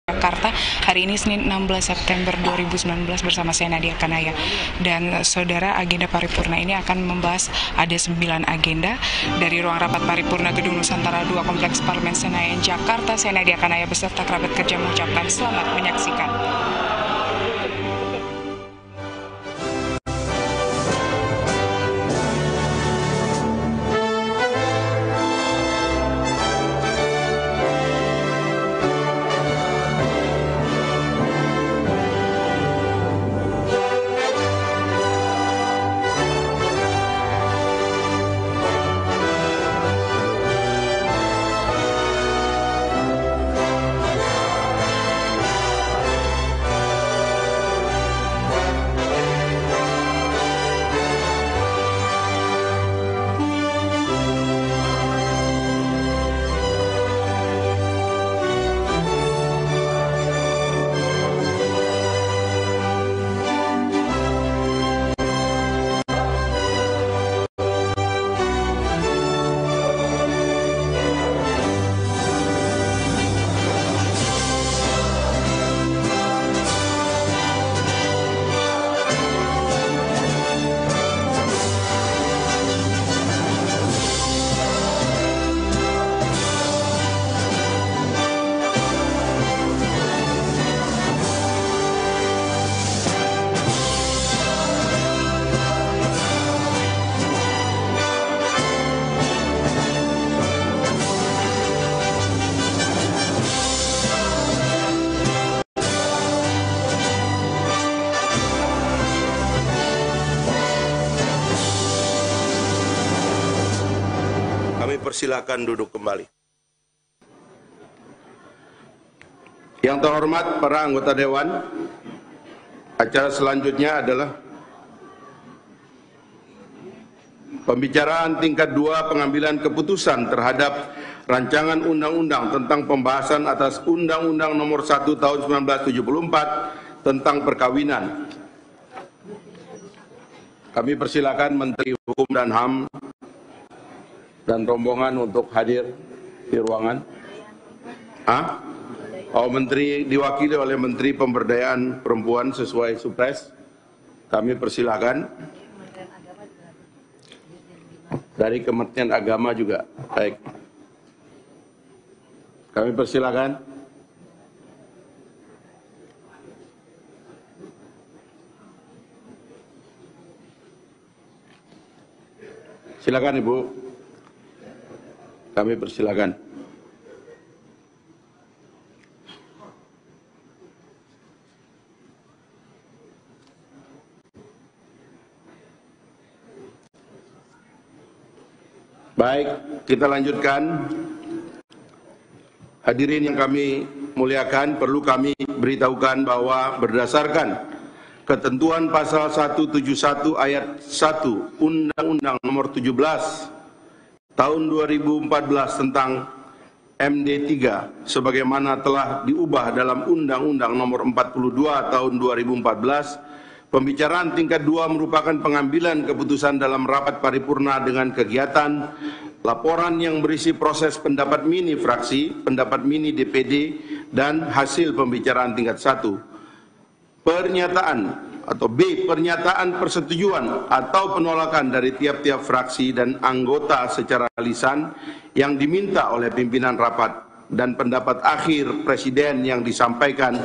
Jakarta hari ini Senin 16 September 2019 bersama saya Nadia Kanaya. Dan saudara, agenda paripurna ini akan membahas ada 9 agenda dari ruang rapat paripurna Gedung Nusantara 2 Kompleks Parlemen Senayan Jakarta. Saya Nadia Kanaya beserta kerabat kerja mengucapkan selamat menyaksikan. Kami persilakan duduk kembali. Yang terhormat para anggota Dewan, acara selanjutnya adalah pembicaraan tingkat 2 pengambilan keputusan terhadap rancangan undang-undang tentang pembahasan atas Undang-Undang Nomor 1 Tahun 1974 tentang perkawinan. Kami persilakan Menteri Hukum dan HAM dan rombongan untuk hadir di ruangan. Menteri diwakili oleh Menteri Pemberdayaan Perempuan sesuai Supres. Kami persilakan. Dari Kementerian Agama juga. Baik. Kami persilakan. Silakan Ibu. Kami persilakan. Baik, kita lanjutkan. Hadirin yang kami muliakan, perlu kami beritahukan bahwa berdasarkan ketentuan pasal 171 ayat 1 Undang-Undang Nomor 17 Tahun 2014 tentang MD3 sebagaimana telah diubah dalam Undang-Undang Nomor 42 Tahun 2014, pembicaraan tingkat 2 merupakan pengambilan keputusan dalam rapat paripurna dengan kegiatan laporan yang berisi proses pendapat mini fraksi, pendapat mini DPD, dan hasil pembicaraan tingkat 1. Pernyataan atau B. Pernyataan persetujuan atau penolakan dari tiap-tiap fraksi dan anggota secara lisan yang diminta oleh pimpinan rapat, dan pendapat akhir Presiden yang disampaikan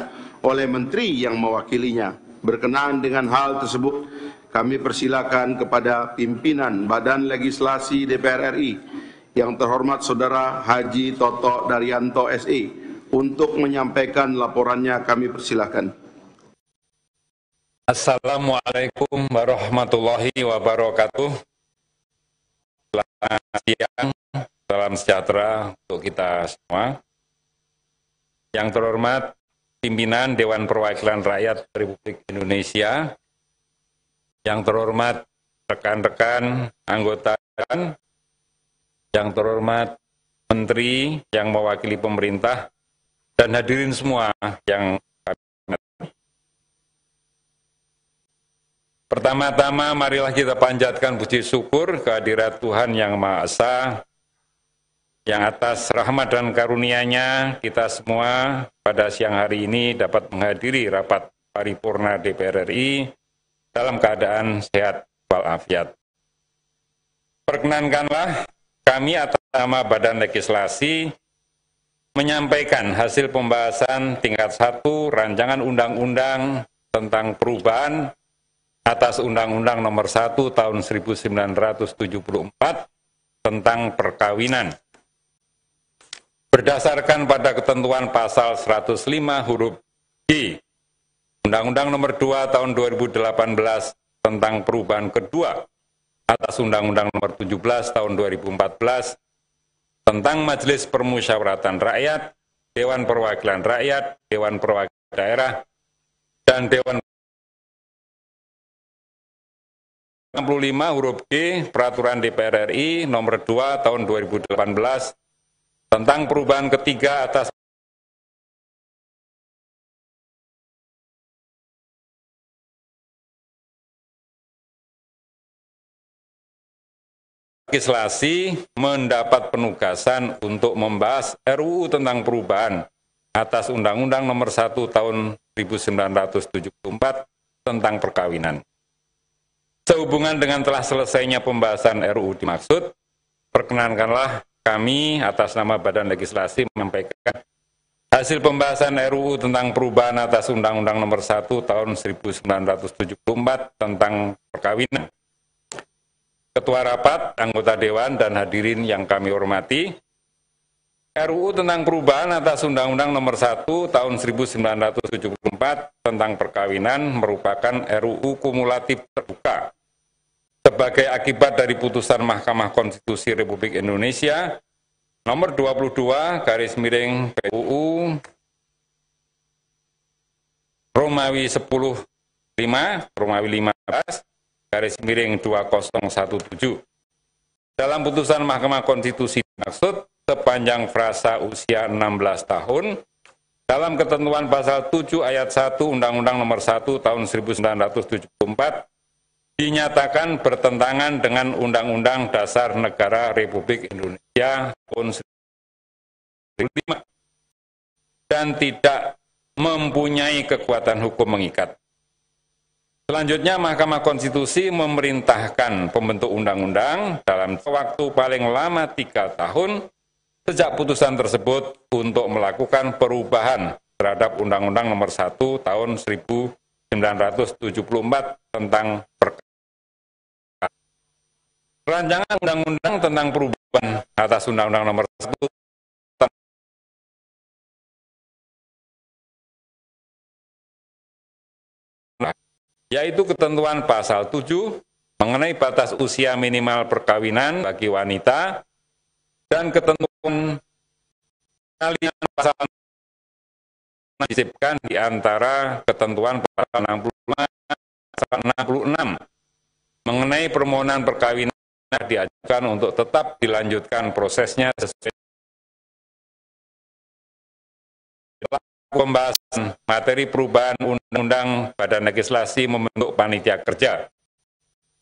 oleh Menteri yang mewakilinya. Berkenaan dengan hal tersebut, kami persilakan kepada pimpinan Badan Legislasi DPR RI yang terhormat Saudara Haji Toto Daryanto SE untuk menyampaikan laporannya. Kami persilakan. Assalamualaikum warahmatullahi wabarakatuh. Selamat siang, salam sejahtera untuk kita semua. Yang terhormat pimpinan Dewan Perwakilan Rakyat Republik Indonesia, yang terhormat rekan-rekan anggota Dewan, yang terhormat Menteri yang mewakili pemerintah, dan hadirin semua yang pertama-tama marilah kita panjatkan puji syukur kehadirat Tuhan Yang Maha Esa yang atas rahmat dan karunia-Nya kita semua pada siang hari ini dapat menghadiri rapat paripurna DPR RI dalam keadaan sehat walafiat. Perkenankanlah kami atas nama Badan Legislasi menyampaikan hasil pembahasan tingkat 1 rancangan undang-undang tentang perubahan atas Undang-Undang Nomor 1 Tahun 1974 tentang perkawinan. Berdasarkan pada ketentuan pasal 105 huruf G Undang-Undang Nomor 2 Tahun 2018 tentang perubahan kedua atas Undang-Undang Nomor 17 Tahun 2014 tentang Majelis Permusyawaratan Rakyat, Dewan Perwakilan Rakyat, Dewan Perwakilan Daerah, dan Dewan 65 huruf G Peraturan DPR RI Nomor 2 Tahun 2018 tentang perubahan ketiga atas legislasi mendapat penugasan untuk membahas RUU tentang perubahan atas Undang-Undang Nomor 1 Tahun 1974 tentang perkawinan. Sehubungan dengan telah selesainya pembahasan RUU dimaksud, perkenankanlah kami atas nama Badan Legislasi menyampaikan hasil pembahasan RUU tentang perubahan atas Undang-Undang Nomor 1 Tahun 1974 tentang perkawinan. Ketua Rapat, anggota Dewan, dan hadirin yang kami hormati, RUU tentang perubahan atas Undang-Undang Nomor 1 Tahun 1974 tentang perkawinan merupakan RUU kumulatif terbuka sebagai akibat dari putusan Mahkamah Konstitusi Republik Indonesia Nomor 22 /PUU Romawi 10-5 Romawi 15/2017. Dalam putusan Mahkamah Konstitusi dimaksud sepanjang frasa usia 16 tahun dalam ketentuan pasal 7 ayat 1 Undang-Undang Nomor 1 Tahun 1974 dinyatakan bertentangan dengan Undang-Undang Dasar Negara Republik Indonesia tahun 1945 dan tidak mempunyai kekuatan hukum mengikat. Selanjutnya, Mahkamah Konstitusi memerintahkan pembentuk undang-undang dalam waktu paling lama 3 tahun sejak putusan tersebut untuk melakukan perubahan terhadap Undang-Undang Nomor 1 Tahun 1974 tentang perkawinan. Rancangan Undang-Undang tentang perubahan atas Undang-Undang Nomor 1 yaitu ketentuan pasal 7 mengenai batas usia minimal perkawinan bagi wanita dan ketentuan kalian pasal disipkan di antara ketentuan pasal 66 mengenai permohonan perkawinan diajukan untuk tetap dilanjutkan prosesnya sesuai pembahasan materi perubahan undang-undang. Badan Legislasi membentuk panitia kerja.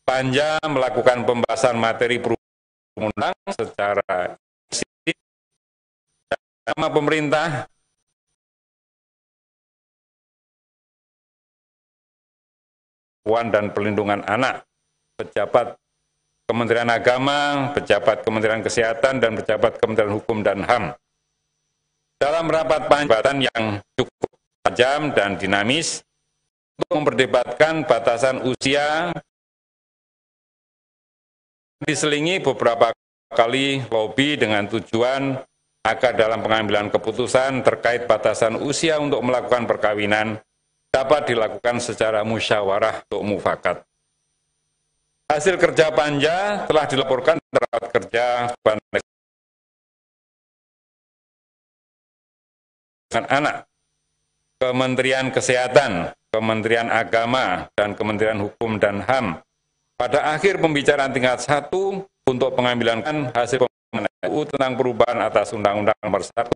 Panja melakukan pembahasan materi perubahan undang secara sama pemerintah dan Perlindungan Anak, pejabat Kementerian Agama, pejabat Kementerian Kesehatan, dan pejabat Kementerian Hukum dan HAM. Dalam rapat pembatasan yang cukup tajam dan dinamis untuk memperdebatkan batasan usia, diselingi beberapa kali lobby dengan tujuan agar dalam pengambilan keputusan terkait batasan usia untuk melakukan perkawinan dapat dilakukan secara musyawarah untuk mufakat. Hasil kerja panja telah dilaporkan ke rapat kerja Anak, Kementerian Kesehatan, Kementerian Agama, dan Kementerian Hukum dan HAM pada akhir pembicaraan tingkat 1 untuk pengambilan hasil pembahasan RUU tentang perubahan atas Undang-Undang Nomor 1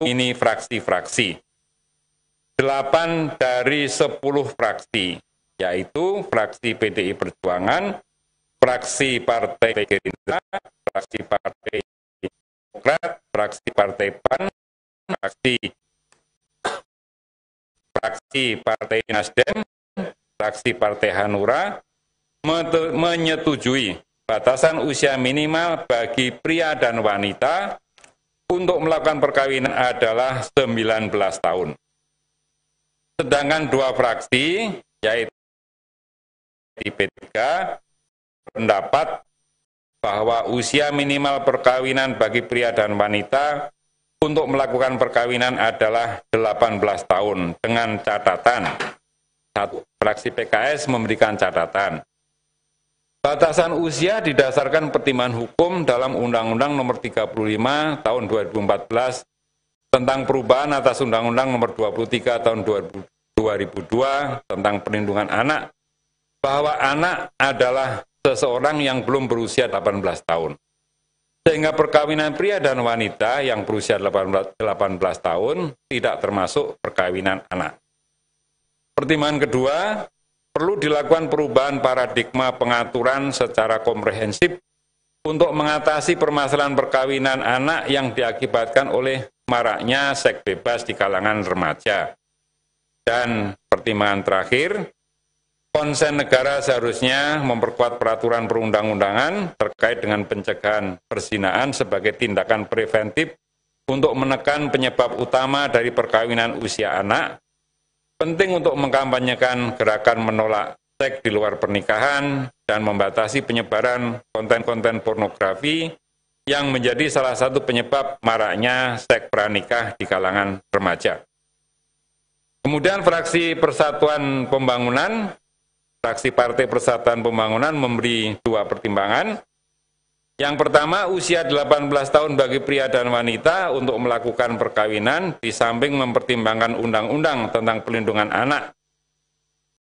ini fraksi-fraksi. 8 dari 10 fraksi yaitu fraksi PDI Perjuangan, fraksi Partai Gerindra, fraksi Partai Demokrat, fraksi Partai PAN, fraksi Partai Nasdem, fraksi Partai Hanura, menyetujui batasan usia minimal bagi pria dan wanita untuk melakukan perkawinan adalah 19 tahun. Sedangkan dua fraksi, yaitu P3, pendapat bahwa usia minimal perkawinan bagi pria dan wanita untuk melakukan perkawinan adalah 18 tahun dengan catatan. Satu, fraksi PKS memberikan catatan. Batasan usia didasarkan pertimbangan hukum dalam Undang-Undang Nomor 35 Tahun 2014 tentang perubahan atas Undang-Undang Nomor 23 Tahun 2002 tentang perlindungan anak, bahwa anak adalah seseorang yang belum berusia 18 tahun. Sehingga perkawinan pria dan wanita yang berusia 18 tahun tidak termasuk perkawinan anak. Pertimbangan kedua, perlu dilakukan perubahan paradigma pengaturan secara komprehensif untuk mengatasi permasalahan perkawinan anak yang diakibatkan oleh maraknya seks bebas di kalangan remaja. Dan pertimbangan terakhir, konsen negara seharusnya memperkuat peraturan perundang-undangan terkait dengan pencegahan perzinahan sebagai tindakan preventif untuk menekan penyebab utama dari perkawinan usia anak. Penting untuk mengkampanyekan gerakan menolak seks di luar pernikahan dan membatasi penyebaran konten-konten pornografi yang menjadi salah satu penyebab maraknya seks pranikah di kalangan remaja. Kemudian fraksi Persatuan Pembangunan, fraksi Partai Persatuan Pembangunan memberi dua pertimbangan. Yang pertama, usia 18 tahun bagi pria dan wanita untuk melakukan perkawinan di samping mempertimbangkan Undang-Undang tentang Perlindungan Anak.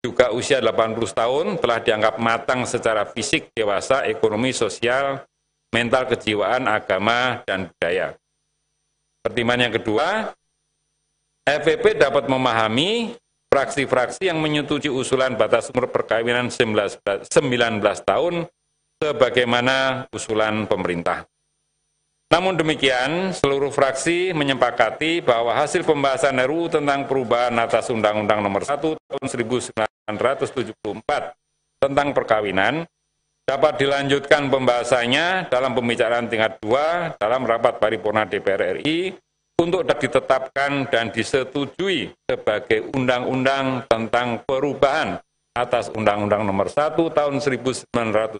Juga usia 80 tahun telah dianggap matang secara fisik, dewasa, ekonomi, sosial, mental, kejiwaan, agama, dan budaya. Pertimbangan yang kedua, FPP dapat memahami fraksi-fraksi yang menyetujui usulan batas umur perkawinan 19 tahun sebagaimana usulan pemerintah. Namun demikian, seluruh fraksi menyepakati bahwa hasil pembahasan RUU tentang perubahan atas Undang-Undang Nomor 1 Tahun 1974 tentang perkawinan dapat dilanjutkan pembahasannya dalam pembicaraan tingkat 2 dalam rapat paripurna DPR RI untuk ditetapkan dan disetujui sebagai undang-undang tentang perubahan atas Undang-Undang Nomor 1 Tahun 1974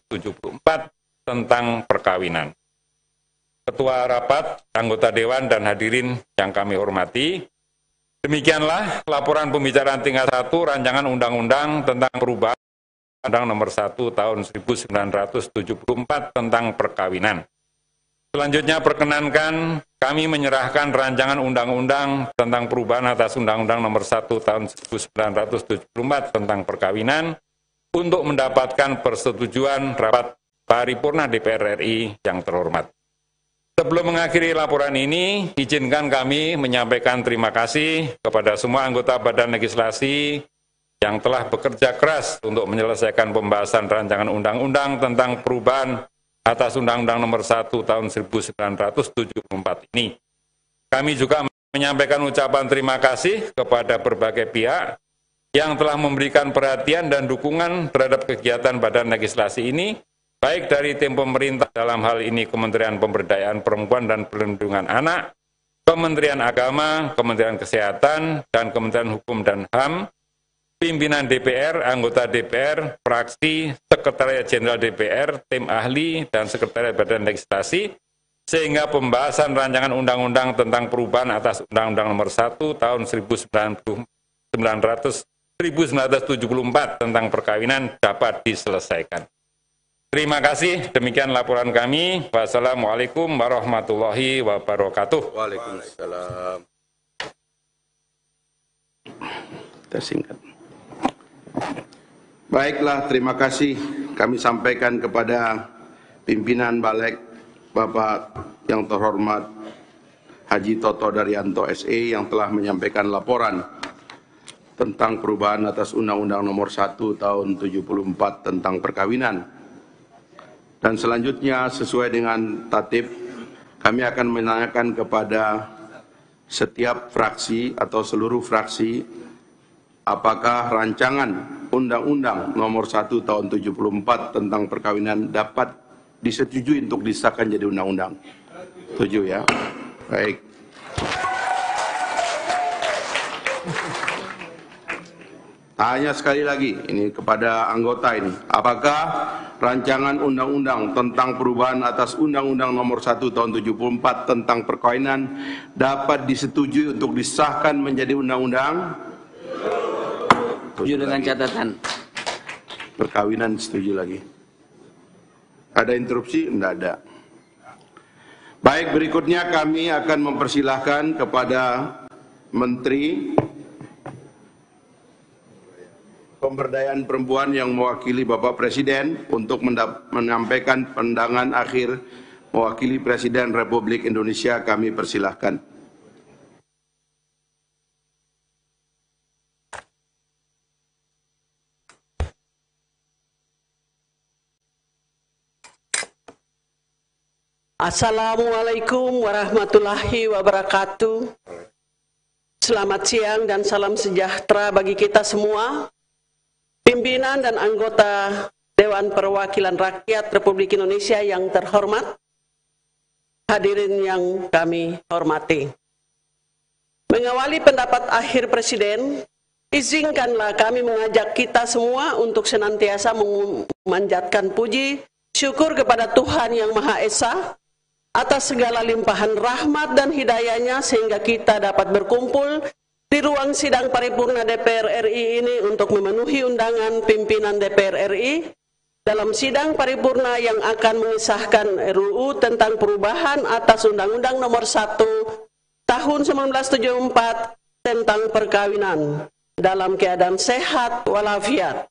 tentang perkawinan. Ketua rapat, anggota Dewan, dan hadirin yang kami hormati, demikianlah laporan pembicaraan tingkat 1 rancangan Undang-Undang tentang perubahan Undang-Undang Nomor 1 Tahun 1974 tentang perkawinan. Selanjutnya perkenankan kami menyerahkan rancangan undang-undang tentang perubahan atas Undang-Undang Nomor 1 Tahun 1974 tentang perkawinan untuk mendapatkan persetujuan rapat paripurna DPR RI yang terhormat. Sebelum mengakhiri laporan ini, izinkan kami menyampaikan terima kasih kepada semua anggota Badan Legislasi yang telah bekerja keras untuk menyelesaikan pembahasan rancangan undang-undang tentang perubahan atas Undang-Undang Nomor 1 Tahun 1974 ini. Kami juga menyampaikan ucapan terima kasih kepada berbagai pihak yang telah memberikan perhatian dan dukungan terhadap kegiatan Badan Legislasi ini, baik dari tim pemerintah dalam hal ini Kementerian Pemberdayaan Perempuan dan Perlindungan Anak, Kementerian Agama, Kementerian Kesehatan, dan Kementerian Hukum dan HAM, pimpinan DPR, anggota DPR, fraksi, Sekretariat Jenderal DPR, tim ahli, dan Sekretariat Badan Legislasi, sehingga pembahasan rancangan undang-undang tentang perubahan atas Undang-Undang Nomor 1 Tahun 1974 tentang perkawinan dapat diselesaikan. Terima kasih, demikian laporan kami. Wassalamualaikum warahmatullahi wabarakatuh. Waalaikumsalam. Kita singkat. Baiklah, terima kasih kami sampaikan kepada pimpinan Balik Bapak yang terhormat Haji Toto Daryanto SE yang telah menyampaikan laporan tentang perubahan atas Undang-Undang Nomor 1 Tahun 74 tentang perkawinan. Dan selanjutnya sesuai dengan tatib, kami akan menanyakan kepada setiap fraksi atau seluruh fraksi apakah rancangan Undang-Undang Nomor 1 Tahun 74 tentang perkawinan dapat disetujui untuk disahkan jadi undang-undang. Setuju ya? Baik. Tanya sekali lagi ini kepada anggota ini, apakah rancangan undang-undang tentang perubahan atas Undang-Undang Nomor 1 Tahun 74 tentang perkawinan dapat disetujui untuk disahkan menjadi undang-undang? Setuju dengan catatan. Perkawinan setuju lagi. Ada interupsi? Tidak ada. Baik, berikutnya kami akan mempersilahkan kepada Menteri Pemberdayaan Perempuan yang mewakili Bapak Presiden untuk menyampaikan pandangan akhir mewakili Presiden Republik Indonesia. Kami persilahkan. Assalamualaikum warahmatullahi wabarakatuh. Selamat siang dan salam sejahtera bagi kita semua. Pimpinan dan anggota Dewan Perwakilan Rakyat Republik Indonesia yang terhormat, hadirin yang kami hormati. Mengawali pendapat akhir Presiden, izinkanlah kami mengajak kita semua untuk senantiasa memanjatkan puji syukur kepada Tuhan Yang Maha Esa atas segala limpahan rahmat dan hidayahnya sehingga kita dapat berkumpul di ruang sidang paripurna DPR RI ini untuk memenuhi undangan pimpinan DPR RI dalam sidang paripurna yang akan mengesahkan RUU tentang perubahan atas Undang-Undang Nomor 1 Tahun 1974 tentang perkawinan dalam keadaan sehat walafiat.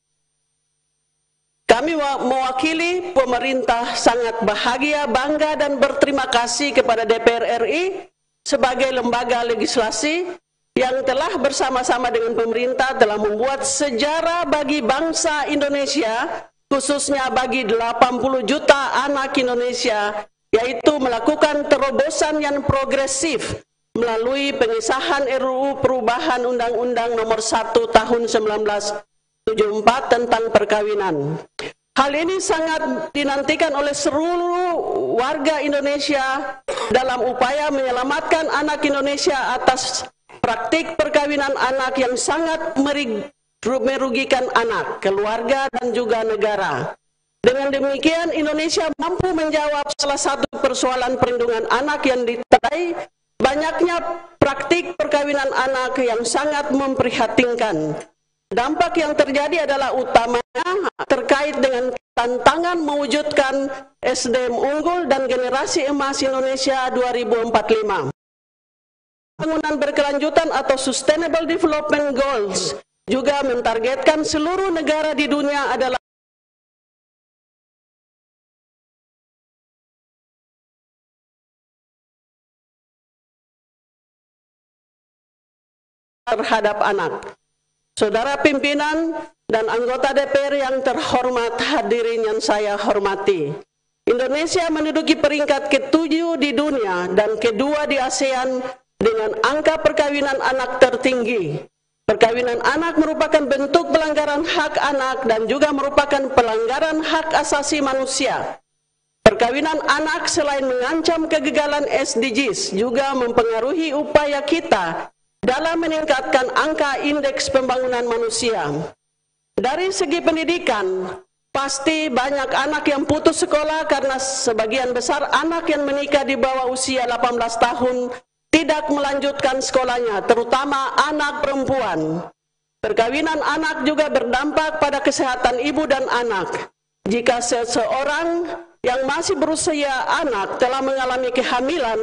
Kami mewakili pemerintah sangat bahagia, bangga dan berterima kasih kepada DPR RI sebagai lembaga legislasi yang telah bersama-sama dengan pemerintah telah membuat sejarah bagi bangsa Indonesia, khususnya bagi 80 juta anak Indonesia, yaitu melakukan terobosan yang progresif melalui pengesahan RUU perubahan Undang-Undang Nomor 1 Tahun 1974 tentang perkawinan. Hal ini sangat dinantikan oleh seluruh warga Indonesia dalam upaya menyelamatkan anak Indonesia atas praktik perkawinan anak yang sangat merugikan anak, keluarga, dan juga negara. Dengan demikian, Indonesia mampu menjawab salah satu persoalan perlindungan anak yang ditandai banyaknya praktik perkawinan anak yang sangat memprihatinkan. Dampak yang terjadi adalah utamanya terkait dengan tantangan mewujudkan SDM unggul dan generasi emas Indonesia 2045. Pembangunan berkelanjutan atau Sustainable Development Goals juga mentargetkan seluruh negara di dunia adalah terhadap anak. Saudara pimpinan dan anggota DPR yang terhormat, hadirin yang saya hormati. Indonesia menduduki peringkat ke-7 di dunia dan kedua di ASEAN dengan angka perkawinan anak tertinggi. Perkawinan anak merupakan bentuk pelanggaran hak anak dan juga merupakan pelanggaran hak asasi manusia. Perkawinan anak selain mengancam kegagalan SDGs juga mempengaruhi upaya kita dalam meningkatkan angka indeks pembangunan manusia. Dari segi pendidikan, pasti banyak anak yang putus sekolah karena sebagian besar anak yang menikah di bawah usia 18 tahun tidak melanjutkan sekolahnya, terutama anak perempuan. Perkawinan anak juga berdampak pada kesehatan ibu dan anak. Jika seseorang yang masih berusia anak telah mengalami kehamilan,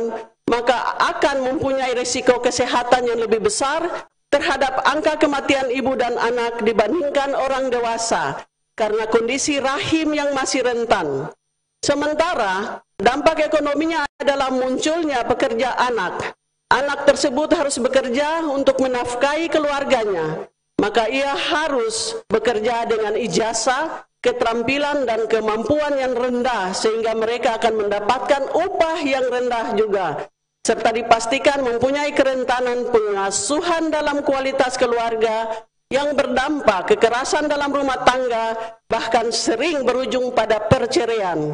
maka akan mempunyai risiko kesehatan yang lebih besar terhadap angka kematian ibu dan anak dibandingkan orang dewasa karena kondisi rahim yang masih rentan. Sementara dampak ekonominya adalah munculnya pekerja anak. Anak tersebut harus bekerja untuk menafkahi keluarganya. maka ia harus bekerja dengan ijazah, keterampilan dan kemampuan yang rendah sehingga mereka akan mendapatkan upah yang rendah juga, serta dipastikan mempunyai kerentanan pengasuhan dalam kualitas keluarga yang berdampak kekerasan dalam rumah tangga, bahkan sering berujung pada perceraian.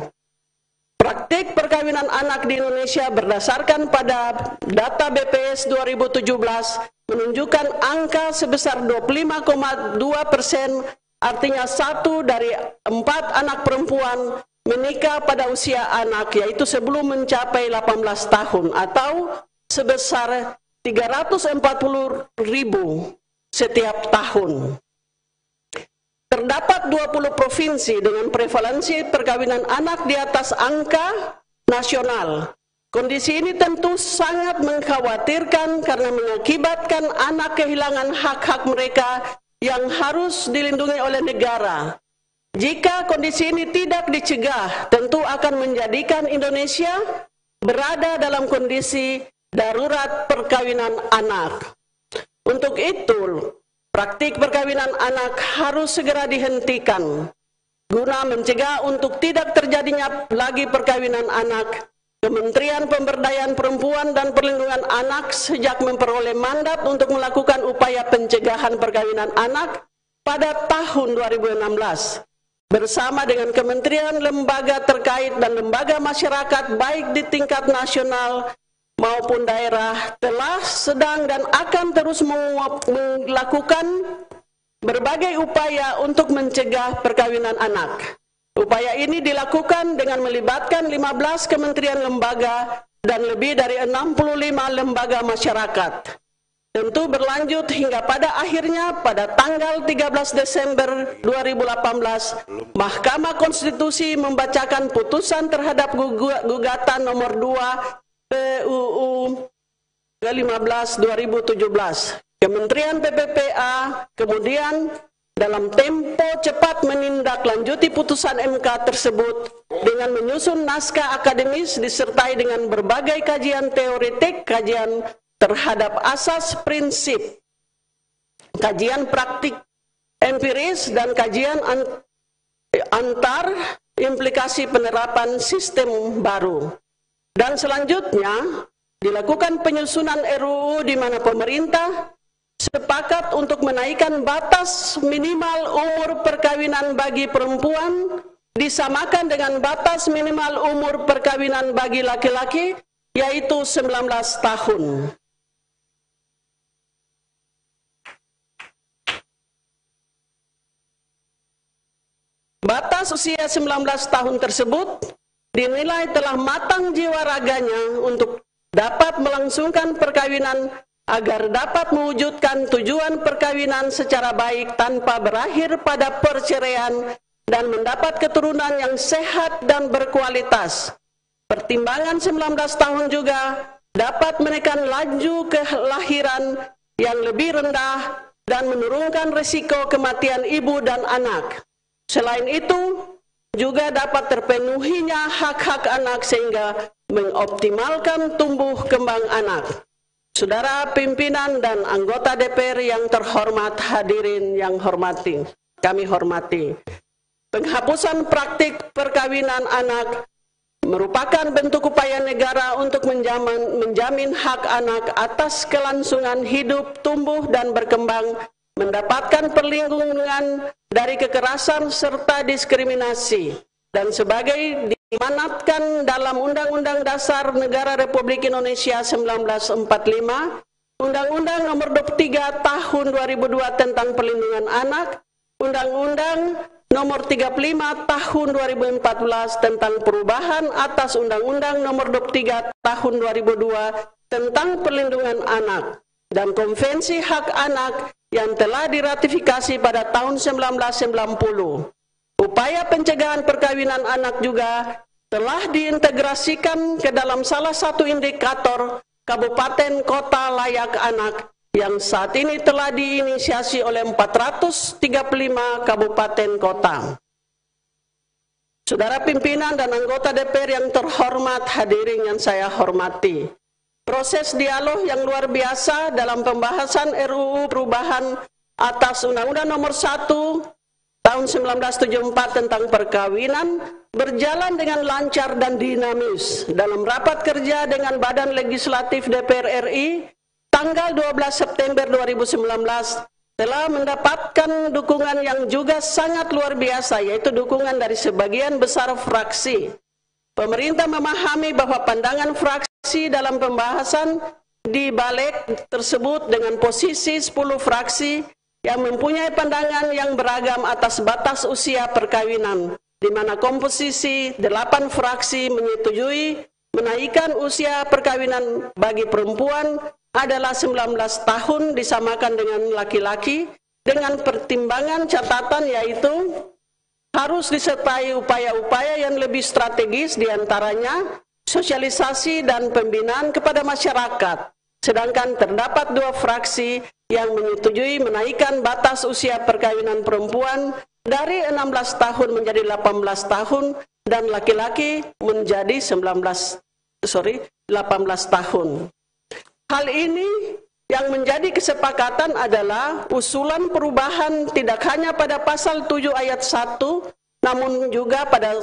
Praktik perkawinan anak di Indonesia berdasarkan pada data BPS 2017 menunjukkan angka sebesar 25,2%, artinya 1 dari 4 anak perempuan menikah pada usia anak, yaitu sebelum mencapai 18 tahun, atau sebesar 340.000 setiap tahun. Terdapat 20 provinsi dengan prevalensi perkawinan anak di atas angka nasional. Kondisi ini tentu sangat mengkhawatirkan karena mengakibatkan anak kehilangan hak-hak mereka yang harus dilindungi oleh negara. Jika kondisi ini tidak dicegah, tentu akan menjadikan Indonesia berada dalam kondisi darurat perkawinan anak. Untuk itu, praktik perkawinan anak harus segera dihentikan guna mencegah untuk tidak terjadinya lagi perkawinan anak. Kementerian Pemberdayaan Perempuan dan Perlindungan Anak sejak memperoleh mandat untuk melakukan upaya pencegahan perkawinan anak pada tahun 2016 bersama dengan kementerian, lembaga terkait dan lembaga masyarakat baik di tingkat nasional maupun daerah telah, sedang dan akan terus melakukan berbagai upaya untuk mencegah perkawinan anak. Upaya ini dilakukan dengan melibatkan 15 kementerian lembaga dan lebih dari 65 lembaga masyarakat. Tentu berlanjut hingga pada akhirnya pada tanggal 13 Desember 2018, Mahkamah Konstitusi membacakan putusan terhadap gugatan nomor 2 PUU ke-15 2017. Kementerian PPPA kemudian dalam tempo cepat menindaklanjuti putusan MK tersebut dengan menyusun naskah akademis disertai dengan berbagai kajian teoretik, kajian terhadap asas prinsip, kajian praktik empiris, dan kajian antar implikasi penerapan sistem baru. Dan selanjutnya dilakukan penyusunan RUU di mana pemerintah sepakat untuk menaikkan batas minimal umur perkawinan bagi perempuan disamakan dengan batas minimal umur perkawinan bagi laki-laki, yaitu 19 tahun. Batas usia 19 tahun tersebut dinilai telah matang jiwa raganya untuk dapat melangsungkan perkawinan agar dapat mewujudkan tujuan perkawinan secara baik tanpa berakhir pada perceraian dan mendapat keturunan yang sehat dan berkualitas. Pertimbangan 19 tahun juga dapat menekan laju kelahiran yang lebih rendah dan menurunkan risiko kematian ibu dan anak. Selain itu, juga dapat terpenuhinya hak-hak anak sehingga mengoptimalkan tumbuh kembang anak. Saudara pimpinan dan anggota DPR yang terhormat, hadirin yang kami hormati. Penghapusan praktik perkawinan anak merupakan bentuk upaya negara untuk menjamin hak anak atas kelangsungan hidup, tumbuh dan berkembang, mendapatkan perlindungan dari kekerasan serta diskriminasi, dan sebagai diamanatkan dalam Undang-Undang Dasar Negara Republik Indonesia 1945, Undang-Undang Nomor 23 Tahun 2002 tentang Perlindungan Anak, Undang-Undang Nomor 35 Tahun 2014 tentang perubahan atas Undang-Undang Nomor 23 Tahun 2002 tentang Perlindungan Anak, dan Konvensi Hak Anak yang telah diratifikasi pada tahun 1990. Upaya pencegahan perkawinan anak juga telah diintegrasikan ke dalam salah satu indikator kabupaten kota layak anak yang saat ini telah diinisiasi oleh 435 kabupaten kota. Saudara pimpinan dan anggota DPR yang terhormat, hadirin yang saya hormati. Proses dialog yang luar biasa dalam pembahasan RUU perubahan atas Undang-Undang Nomor 1 Tahun 1974 tentang perkawinan berjalan dengan lancar dan dinamis. Dalam rapat kerja dengan Badan Legislatif DPR RI tanggal 12 September 2019 telah mendapatkan dukungan yang juga sangat luar biasa, yaitu dukungan dari sebagian besar fraksi. Pemerintah memahami bahwa pandangan fraksi dalam pembahasan di balik tersebut dengan posisi 10 fraksi yang mempunyai pandangan yang beragam atas batas usia perkawinan, di mana komposisi 8 fraksi menyetujui menaikkan usia perkawinan bagi perempuan adalah 19 tahun disamakan dengan laki-laki, dengan pertimbangan catatan yaitu harus disertai upaya-upaya yang lebih strategis, diantaranya sosialisasi dan pembinaan kepada masyarakat. Sedangkan terdapat 2 fraksi yang menyetujui menaikkan batas usia perkawinan perempuan dari 16 tahun menjadi 18 tahun dan laki-laki menjadi 18 tahun. Hal ini yang menjadi kesepakatan adalah usulan perubahan tidak hanya pada pasal 7 ayat 1, namun juga pada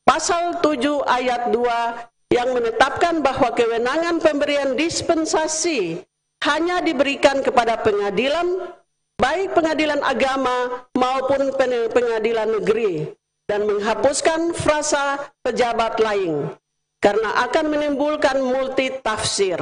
pasal 7 ayat 2 yang menetapkan bahwa kewenangan pemberian dispensasi hanya diberikan kepada pengadilan, baik pengadilan agama maupun pengadilan negeri, dan menghapuskan frasa pejabat lain, karena akan menimbulkan multitafsir.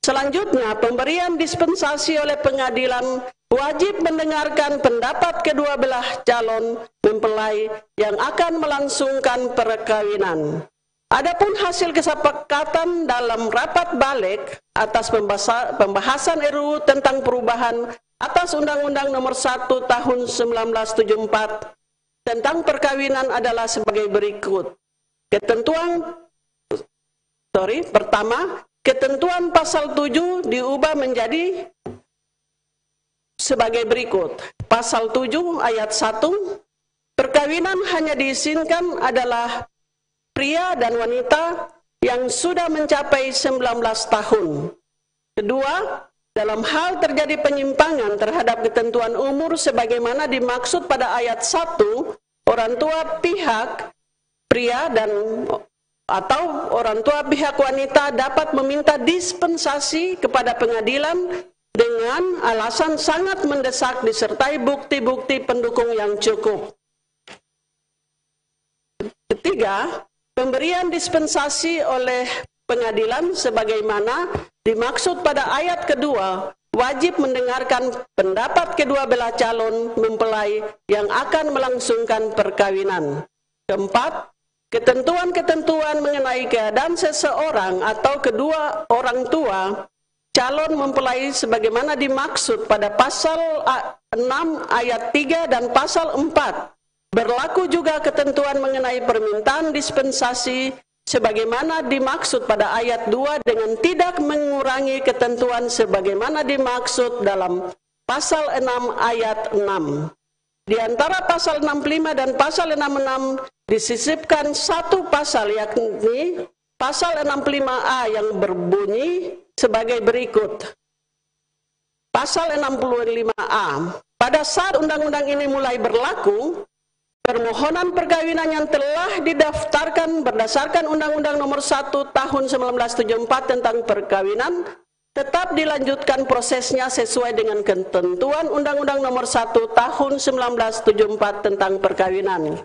Selanjutnya, pemberian dispensasi oleh pengadilan wajib mendengarkan pendapat kedua belah calon mempelai yang akan melangsungkan perkawinan. Adapun hasil kesepakatan dalam rapat balik atas pembahasan RUU tentang perubahan atas Undang-Undang Nomor 1 Tahun 1974 tentang perkawinan adalah sebagai berikut. Ketentuan pasal 7 diubah menjadi sebagai berikut. Pasal 7 ayat 1, perkawinan hanya diizinkan adalah pria dan wanita yang sudah mencapai 19 tahun. Kedua, dalam hal terjadi penyimpangan terhadap ketentuan umur sebagaimana dimaksud pada ayat 1, orang tua pihak pria dan atau orang tua pihak wanita dapat meminta dispensasi kepada pengadilan dengan alasan sangat mendesak disertai bukti-bukti pendukung yang cukup. Ketiga, pemberian dispensasi oleh pengadilan sebagaimana dimaksud pada ayat kedua wajib mendengarkan pendapat kedua belah calon mempelai yang akan melangsungkan perkawinan. Keempat, ketentuan-ketentuan mengenai keadaan seseorang atau kedua orang tua calon mempelai sebagaimana dimaksud pada pasal 6 ayat 3 dan pasal 4 berlaku juga ketentuan mengenai permintaan dispensasi sebagaimana dimaksud pada ayat 2 dengan tidak mengurangi ketentuan sebagaimana dimaksud dalam pasal 6 ayat 6. Di antara pasal 65 dan pasal 66 disisipkan satu pasal, yakni pasal 65A yang berbunyi sebagai berikut. Pasal 65A. Pada saat undang-undang ini mulai berlaku, permohonan perkawinan yang telah didaftarkan berdasarkan Undang-Undang Nomor 1 Tahun 1974 tentang perkawinan tetap dilanjutkan prosesnya sesuai dengan ketentuan Undang-Undang Nomor 1 Tahun 1974 tentang perkawinan.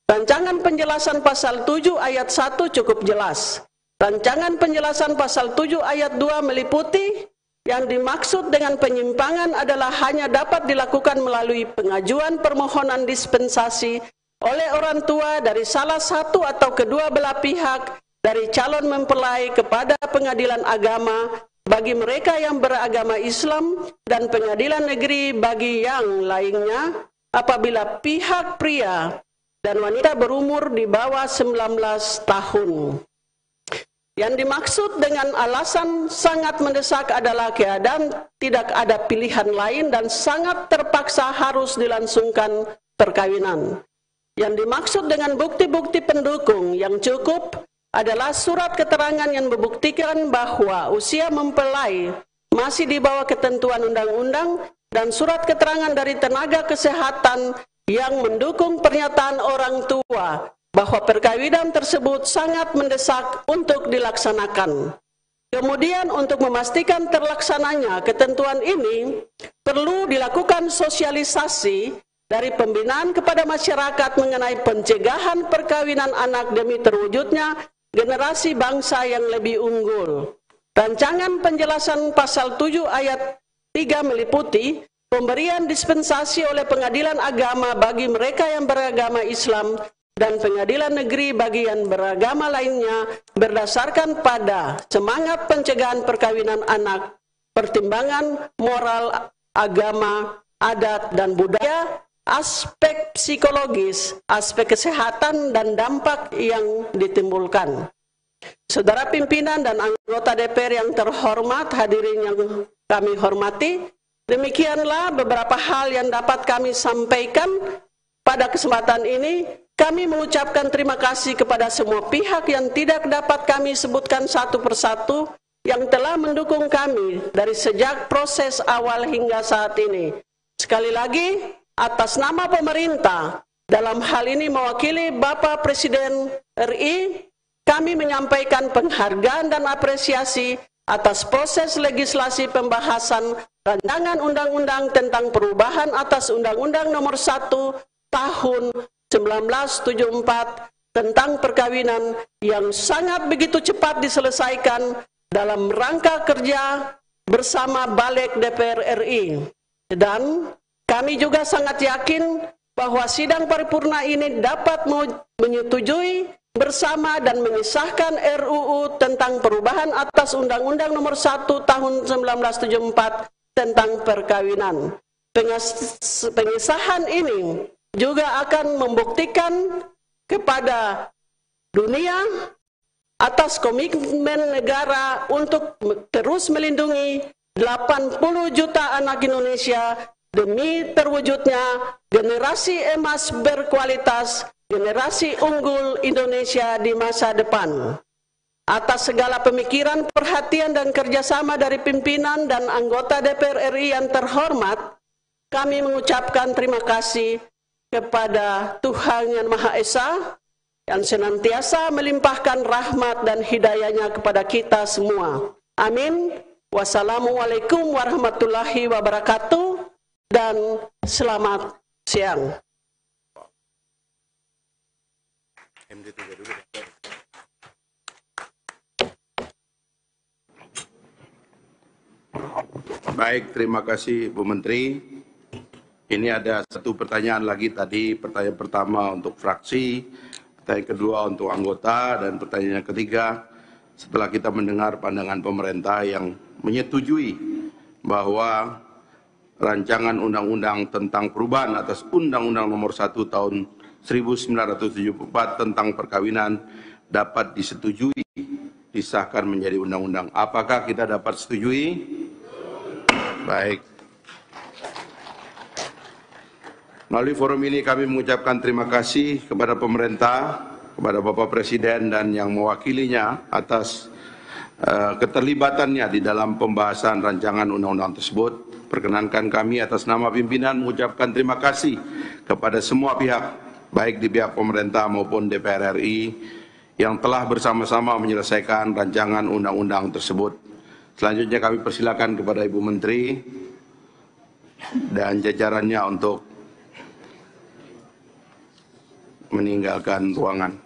Rancangan penjelasan pasal 7 ayat 1 cukup jelas. Rancangan penjelasan pasal 7 ayat 2 meliputi yang dimaksud dengan penyimpangan adalah hanya dapat dilakukan melalui pengajuan permohonan dispensasi oleh orang tua dari salah satu atau kedua belah pihak dari calon mempelai kepada pengadilan agama bagi mereka yang beragama Islam dan pengadilan negeri bagi yang lainnya apabila pihak pria dan wanita berumur di bawah 19 tahun. Yang dimaksud dengan alasan sangat mendesak adalah keadaan tidak ada pilihan lain dan sangat terpaksa harus dilangsungkan perkawinan. Yang dimaksud dengan bukti-bukti pendukung yang cukup adalah surat keterangan yang membuktikan bahwa usia mempelai masih di bawah ketentuan undang-undang dan surat keterangan dari tenaga kesehatan yang mendukung pernyataan orang tua bahwa perkawinan tersebut sangat mendesak untuk dilaksanakan. Kemudian untuk memastikan terlaksananya ketentuan ini, perlu dilakukan sosialisasi dari pembinaan kepada masyarakat mengenai pencegahan perkawinan anak demi terwujudnya generasi bangsa yang lebih unggul. Rancangan penjelasan pasal 7 ayat 3 meliputi pemberian dispensasi oleh pengadilan agama bagi mereka yang beragama Islam dan pengadilan negeri bagi yang beragama lainnya berdasarkan pada semangat pencegahan perkawinan anak, pertimbangan moral, agama, adat, dan budaya, aspek psikologis, aspek kesehatan, dan dampak yang ditimbulkan. Saudara pimpinan dan anggota DPR yang terhormat, hadirin yang kami hormati, demikianlah beberapa hal yang dapat kami sampaikan pada kesempatan ini. Kami mengucapkan terima kasih kepada semua pihak yang tidak dapat kami sebutkan satu persatu yang telah mendukung kami dari sejak proses awal hingga saat ini. Sekali lagi, atas nama pemerintah, dalam hal ini mewakili Bapak Presiden RI, kami menyampaikan penghargaan dan apresiasi atas proses legislasi pembahasan rancangan undang-undang tentang perubahan atas Undang-Undang Nomor 1 Tahun 1974 tentang perkawinan yang sangat begitu cepat diselesaikan dalam rangka kerja bersama Balik DPR RI. Dan kami juga sangat yakin bahwa sidang paripurna ini dapat menyetujui bersama dan mengesahkan RUU tentang perubahan atas Undang-Undang Nomor 1 Tahun 1974 tentang perkawinan. Pengesahan ini juga akan membuktikan kepada dunia atas komitmen negara untuk terus melindungi 80 juta anak Indonesia demi terwujudnya generasi emas berkualitas, generasi unggul Indonesia di masa depan. Atas segala pemikiran, perhatian, dan kerjasama dari pimpinan dan anggota DPR RI yang terhormat, kami mengucapkan terima kasih kepada Tuhan Yang Maha Esa yang senantiasa melimpahkan rahmat dan hidayahnya kepada kita semua. Amin. Wassalamualaikum warahmatullahi wabarakatuh dan selamat siang. Baik, terima kasih Bu Menteri. Ini ada satu pertanyaan lagi tadi, pertanyaan pertama untuk fraksi, pertanyaan kedua untuk anggota, dan pertanyaan ketiga setelah kita mendengar pandangan pemerintah yang menyetujui bahwa rancangan undang-undang tentang perubahan atas Undang-Undang Nomor 1 Tahun 1974 tentang perkawinan dapat disetujui, disahkan menjadi undang-undang. Apakah kita dapat setujui? Baik. Melalui forum ini kami mengucapkan terima kasih kepada pemerintah, kepada Bapak Presiden dan yang mewakilinya atas keterlibatannya di dalam pembahasan rancangan undang-undang tersebut. Perkenankan kami atas nama pimpinan mengucapkan terima kasih kepada semua pihak, baik di pihak pemerintah maupun DPR RI, yang telah bersama-sama menyelesaikan rancangan undang-undang tersebut. Selanjutnya kami persilakan kepada Ibu Menteri dan jajarannya untuk meninggalkan ruangan.